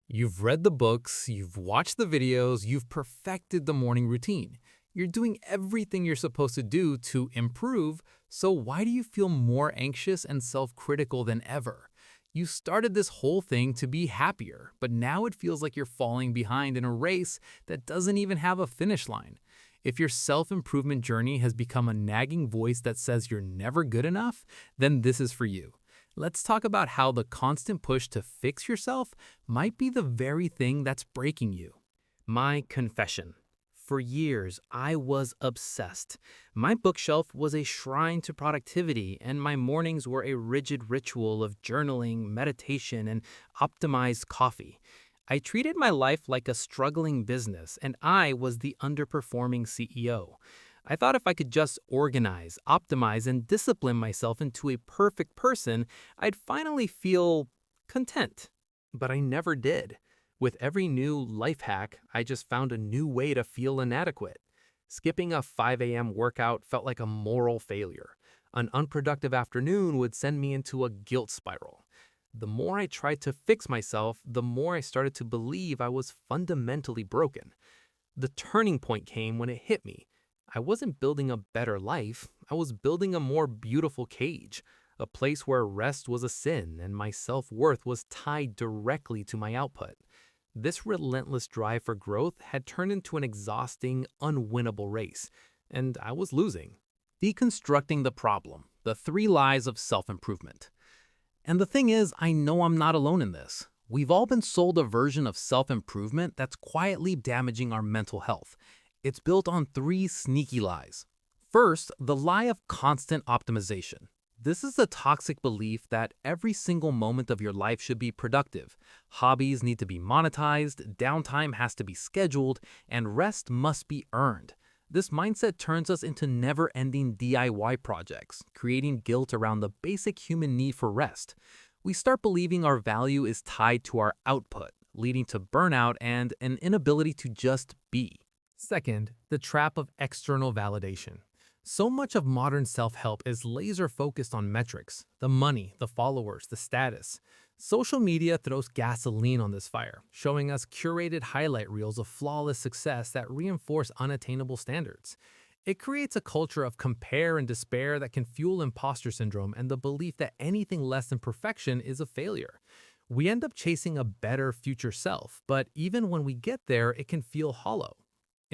You've read the books, you've watched the videos, you've perfected the morning routine. You're doing everything you're supposed to do to improve, so why do you feel more anxious and self-critical than ever? You started this whole thing to be happier, but now it feels like you're falling behind in a race that doesn't even have a finish line. If your self-improvement journey has become a nagging voice that says you're never good enough, then this is for you. Let's talk about how the constant push to fix yourself might be the very thing that's breaking you. My confession. For years, I was obsessed. My bookshelf was a shrine to productivity, and my mornings were a rigid ritual of journaling, meditation, and optimized coffee. I treated my life like a struggling business, and I was the underperforming CEO. I thought if I could just organize, optimize, and discipline myself into a perfect person, I'd finally feel content. But I never did. With every new life hack, I just found a new way to feel inadequate. Skipping a 5 a.m. workout felt like a moral failure. An unproductive afternoon would send me into a guilt spiral. The more I tried to fix myself, the more I started to believe I was fundamentally broken. The turning point came when it hit me. I wasn't building a better life, I was building a more beautiful cage, a place where rest was a sin and my self-worth was tied directly to my output. This relentless drive for growth had turned into an exhausting, unwinnable race, and I was losing. Deconstructing the problem, the three lies of self-improvement. And the thing is, I know I'm not alone in this. We've all been sold a version of self-improvement that's quietly damaging our mental health. It's built on three sneaky lies. First, the lie of constant optimization. This is the toxic belief that every single moment of your life should be productive. Hobbies need to be monetized, downtime has to be scheduled, and rest must be earned. This mindset turns us into never-ending DIY projects, creating guilt around the basic human need for rest. We start believing our value is tied to our output, leading to burnout and an inability to just be. Second, the trap of external validation. So much of modern self-help is laser-focused on metrics, the money, the followers, the status. Social media throws gasoline on this fire, showing us curated highlight reels of flawless success that reinforce unattainable standards. It creates a culture of compare and despair that can fuel imposter syndrome and the belief that anything less than perfection is a failure. We end up chasing a better future self, but even when we get there, it can feel hollow.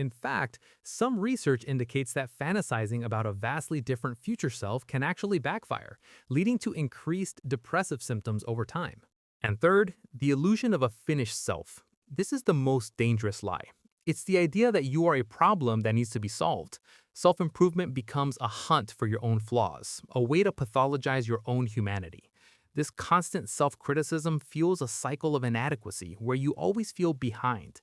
In fact, some research indicates that fantasizing about a vastly different future self can actually backfire, leading to increased depressive symptoms over time. And third, the illusion of a finished self. This is the most dangerous lie. It's the idea that you are a problem that needs to be solved. Self-improvement becomes a hunt for your own flaws, a way to pathologize your own humanity. This constant self-criticism fuels a cycle of inadequacy where you always feel behind.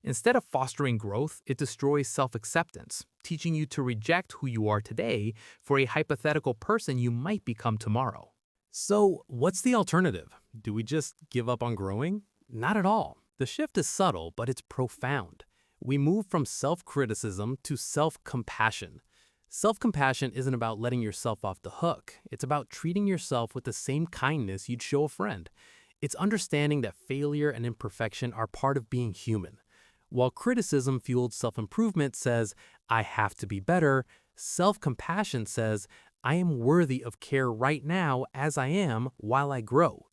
Instead of fostering growth, it destroys self-acceptance, teaching you to reject who you are today for a hypothetical person you might become tomorrow. So, what's the alternative? Do we just give up on growing? Not at all. The shift is subtle, but it's profound. We move from self-criticism to self-compassion. Self-compassion isn't about letting yourself off the hook. It's about treating yourself with the same kindness you'd show a friend. It's understanding that failure and imperfection are part of being human. While criticism-fueled self-improvement says, I have to be better, self-compassion says, I am worthy of care right now as I am while I grow.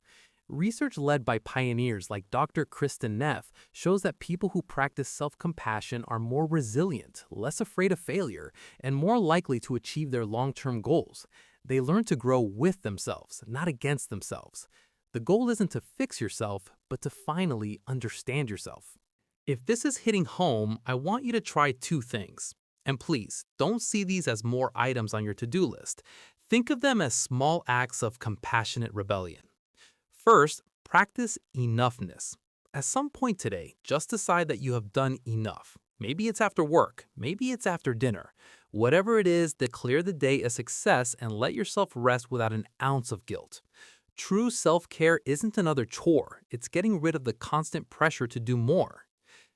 Research led by pioneers like Dr. Kristen Neff shows that people who practice self-compassion are more resilient, less afraid of failure, and more likely to achieve their long-term goals. They learn to grow with themselves, not against themselves. The goal isn't to fix yourself, but to finally understand yourself. If this is hitting home, I want you to try two things. And please, don't see these as more items on your to-do list. Think of them as small acts of compassionate rebellion. First, practice enoughness. At some point today, just decide that you have done enough. Maybe it's after work, maybe it's after dinner. Whatever it is, declare the day a success and let yourself rest without an ounce of guilt. True self-care isn't another chore, it's getting rid of the constant pressure to do more.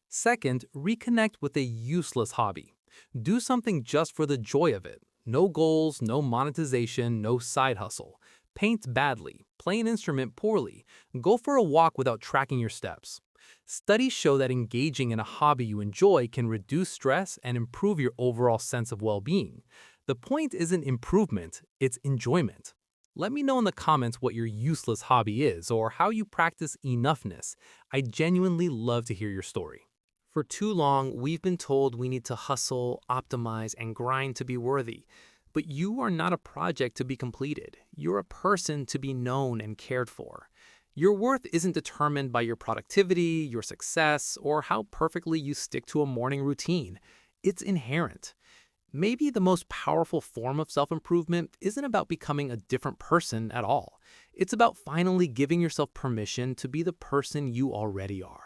Second, reconnect with a useless hobby. Do something just for the joy of it. No goals, no monetization, no side hustle. Paint badly, play an instrument poorly, go for a walk without tracking your steps. Studies show that engaging in a hobby you enjoy can reduce stress and improve your overall sense of well-being. The point isn't improvement, it's enjoyment. Let me know in the comments what your useless hobby is or how you practice enoughness. I genuinely love to hear your story. For too long, we've been told we need to hustle, optimize, and grind to be worthy. But you are not a project to be completed. You're a person to be known and cared for. Your worth isn't determined by your productivity, your success, or how perfectly you stick to a morning routine. It's inherent. Maybe the most powerful form of self-improvement isn't about becoming a different person at all. It's about finally giving yourself permission to be the person you already are.